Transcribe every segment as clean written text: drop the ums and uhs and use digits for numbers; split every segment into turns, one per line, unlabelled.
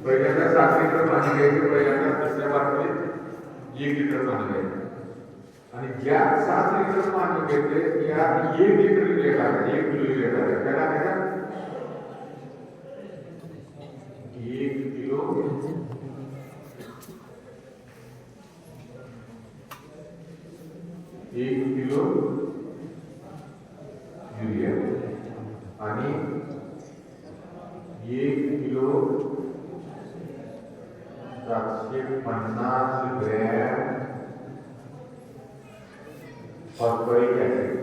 पहिल्यांदा 7 लिटर पाणी घ्यायचं, पहिल्यांदा दुसऱ्या बाटलीत 1 लिटर पाणी घ्यायचं आणि ज्या 7 लिटर पाणी घेतले त्यात 1 लिटर युरिया टाकायचं, 1 किलो युरिया टाकायचं. काय टाकायचं? 1 किलो युरिया आणि 1 किलो 750 ग्रॅम फॉस्फरिक ऍसिड.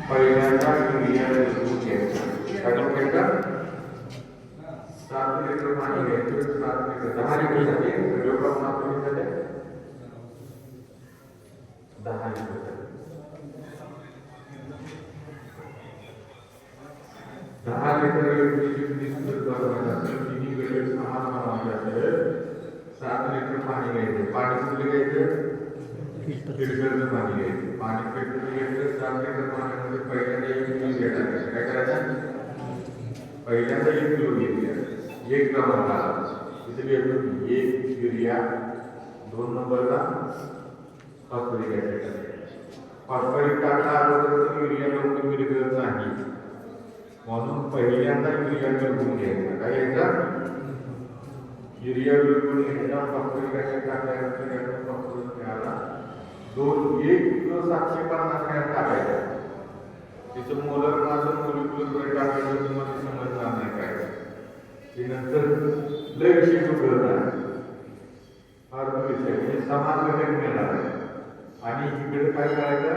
पहिल्यांदा युरिया घ्यायचं, काय घ्यायचं? 7 लिटर पाणी घ्यायचं, 7 लिटर 10 लिटरसाठी व्हिडिओ कॉल मागवण्यासाठी 10 लिटरसाठी 10 लिटर युरियाची बनवायचं असेल, तिन्ही वेळेस समान बनवायचे असेल 7 लिटर पाणी घ्यायचं. पाणी कुठलं घ्यायचं? फिल्टरचं पाणी घ्यायचं. पाणी फिल्टर घ्यायचं. 7 लिटर पाण्यामध्ये पहिल्यांदा 1 किलो युरिया टाकायचं. काय करायचं? पहिल्यांदा 1 किलो युरिया 1 ग्राम टाकायचं. इथे घेतो 1 युरिया, 2 नंबरला फॉस्फरिक ऍसिड टाकायचं. फॉस्फरिक टाकला अगोदर युरिया लवकर विरघळत नाही, म्हणून पहिल्यांदा युरिया विरघळून घ्यायचा. काय घ्यायचा? युरिया विरघळून घ्यायचा. फॉस्फरिक ऍसिड टाकल्यानंतर याचा फॉस्फरस मिळाला 1 किलो 750 ग्रॅम टाकायचं. तिचं मोलर माझं मोलिक्युलर वेट टाकायचं तुम्हाला समजणार नाही काय ते, नंतर लय विषय कळणार फार विषय म्हणजे समान घटक मिळणार आणि इकडे काय करायचं?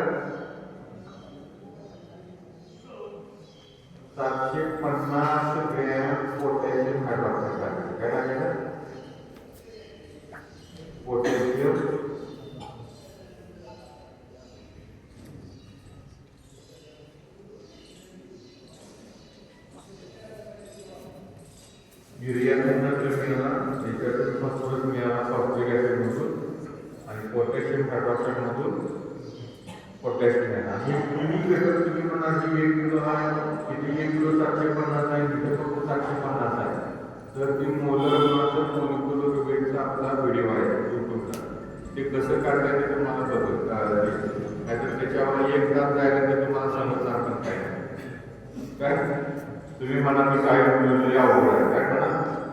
750 ग्रॅम पोटॅशियम हायड्रॉक्साईड टाकायचं. काय टाकायचं? पोटॅशियम युरिया मिळाला, त्याच्यातून फॉस्फरस मिळाला फॉस्फरिक ऍसिड मधून आणि पोटॅशियम हायड्रॉक्साईड मधून पोटॅशियम मिळाला. आणि तिन्ही घटक तुम्ही म्हणा की 1 किलो आहे, किती 1 किलो 750 आहे, तिथे फक्त 750 आहे, तर ती मोलर मोलिक्युलर वेटचा आपला व्हिडिओ आहे युट्यूबला. ते कसं काढायचं तुम्हाला नाहीतर त्याच्यावर 1 तास जायला ते तुम्हाला समजणार पण काय तुम्ही म्हणा मी काय अवघड आहे काय म्हणा,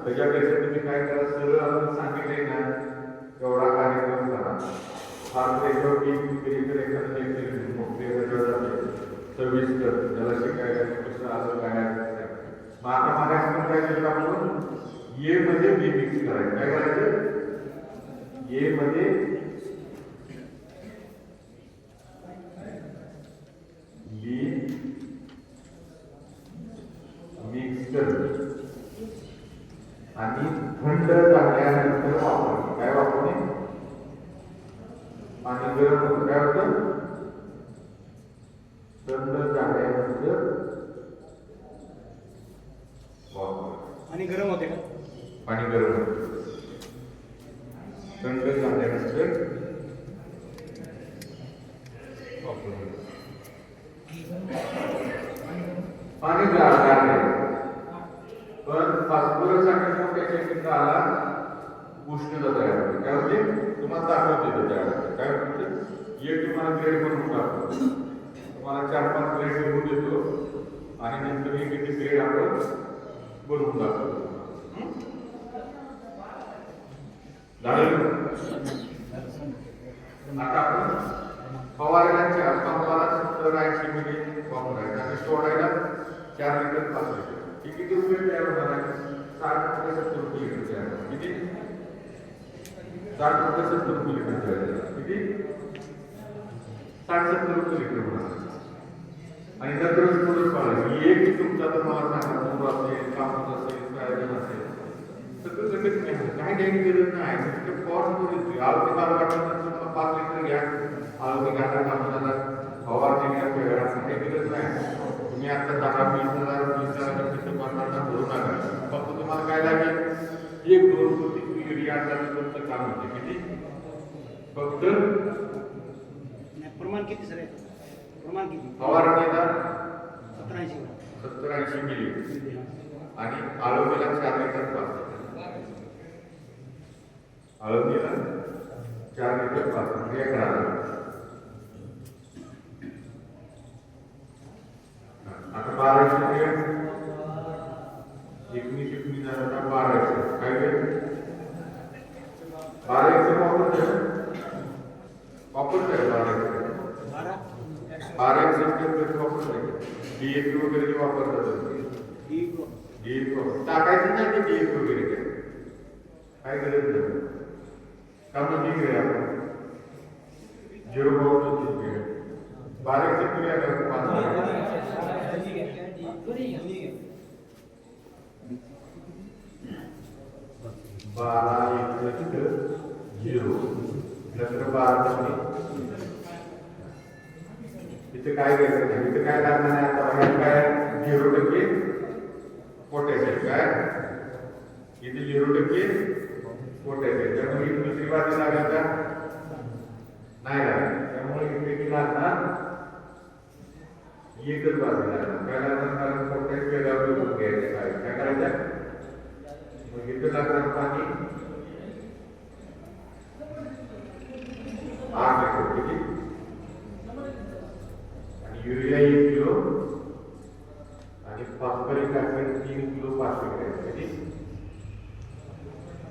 त्याच्यापेक्षा तुम्ही काय करा, सरळ सांगितले ना तेवढा कार्यक्रम करा. फार त्याच्यावर तर एखादं सविस्तर त्याला शिकायला कसं आलं काय. मग आता मागायचं काय केलं आपण? ए मध्ये बी मिक्स करायचं. काय करायचं? ए मध्ये बी मिक्स कर आणि थंड झाल्यानंतर वापरणे. काय वापरणे? पाणी गरम होतं. काय होतं? थंड झाल्यानंतर वापर.
आणि गरम होते का?
पाणी गरम होतं. थंड झाल्यानंतर वापर. पाणी गार पण फॉस्फरस आणि पोटॅशियम आला उष्णता तयार होते. काय होते? तुम्हाला दाखवते त्यावेळेस काय होते? हे तुम्हाला ग्रेड बनवून टाकतो. तुम्हाला 4-5 ग्रेड लिहून देतो आणि नंतर हे किती ग्रेड आपण बनवून टाकतो. आता आपण फवारण्याच्या पंपाला 70-80 मिली वापरायचं आणि सोडायला 4 लिटर 5 लिटर. हे किती रुपये तयार होणार आहे? 60 ते 70 रुपये लिटर तयार होणार. किती? 60 ते 70 रुपये लिटर तयार होणार. किती? 60-70 रुपये लिटर होणार. आणि नंतरच पुढे पाहिजे एक तुमचा तर मला सांगा, मूग असेल, कापूस असेल, सोयाबीन असेल, तर सगळं घटक नाही काय द्यायची गरज नाही फक्त फॉर्म आळवणी माल वाटल्यानंतर तुम्हाला 5 लिटर घ्या आळवणी घाटा कापसाला फवारणी घ्या वेगळा काही गरज नाही तुम्ही आता 10-20,000 पिसं मारताना भरू नका फक्त तुम्हाला काय लागेल 1-2 पोती युरिया तुमचं काम होते किती फक्त
प्रमाण किती सर प्रमाण किती
फवारणीला
70-80
मिली आणि आळवणीला 4 लिटर पास आळवणीला 4 लिटर पास म्हणजे एकराला आता 1200 19 झाला 1200 काय वेळ 1200 वापरतोय 1200 वापरतोय डीएपी वगैरे जे वापरतात डीएपी टाकायचं नाही ते डीएपी वगैरे काय गरज नाही काम ठीक आहे आपण 0.2 1200 इथे काय करायचं नाही इथे काय लागणार नाही आता बाहेर काय 0% पोटॅशियम काय इथे 0% पोटॅशियम त्यामुळे ही दुसरी बाजू लागेल का नाही लागेल त्यामुळे इथे किती लागणार एकच बाजू लागणार काय लागणार कारण पोटॅशियम वेगळा घ्यायचं काय करायचं मग इथे लागणार पाणी 8 लिटर किती आणि युरिया 1 किलो आणि फॉस्फरिक ऍसिड 3 किलो 500 ग्रॅम किती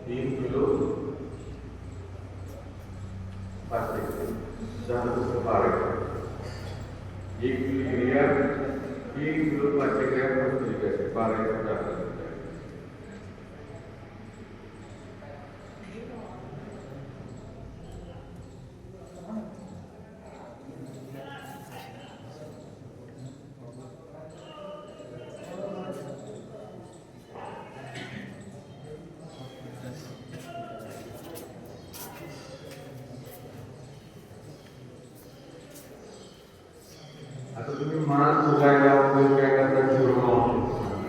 3 kilo 500 gram 12 1 kilo urea 3 kilo 500 gram phosphoric acid 12 आता तुम्ही माल उगायला वगैरे काय करता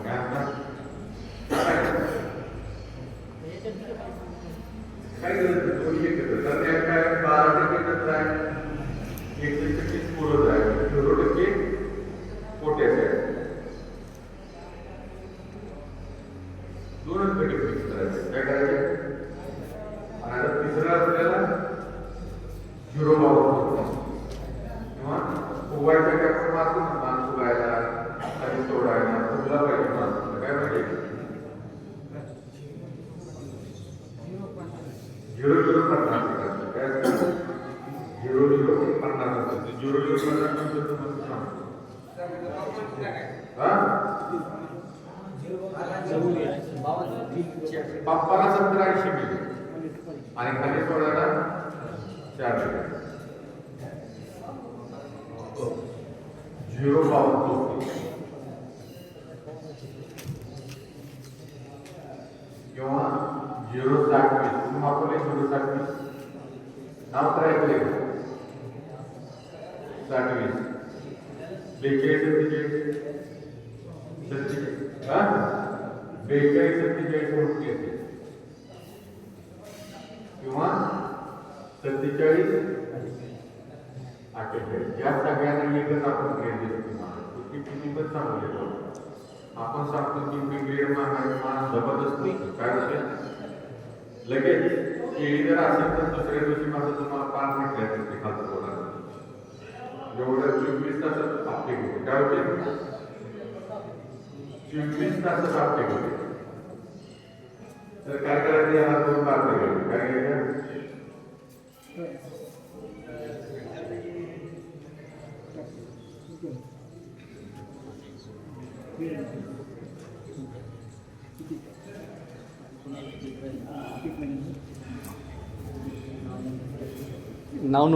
काय काय गरज थोडी एकत्र तर त्या काय 12% आहे 1% पुरत आहे 0% पोटॅशियम दोनच घटक मिक्स करायचे काय करायचे आणि आता तिसरा आपल्याला 0 वापरतो किंवा उगायचा काय आपण मारतो ना माल उगायला आणि सोडायला फुगला पाहिजे माल काय पाहिजे 0-0-50 काय 0-0-50 पप्पाला 70-80 मिली आणि खाली सोडायला 4 लिटर 0.2 किंवा 0.60 तुम्ही वापरले 0.60 नाव करायचं 60 42 किंवा 47 48 या सगळ्यांना एकच आपण ग्रेड देतो तुम्हाला किती पण सांगू देतो आपण सांगतो की ग्रेड माल जबरदस्त काय होते लगेच केळी जर असेल तर दुसऱ्या दिवशी माझं तुम्हाला 5 मिनिट घ्यायचं ते खालचं होणार एवढं 24 तासात आपटे होते काय होते 24 तासात आपटे होते तर काय करायचं याला 2 पार्टे घ्यायचे काय घ्यायचं
नाव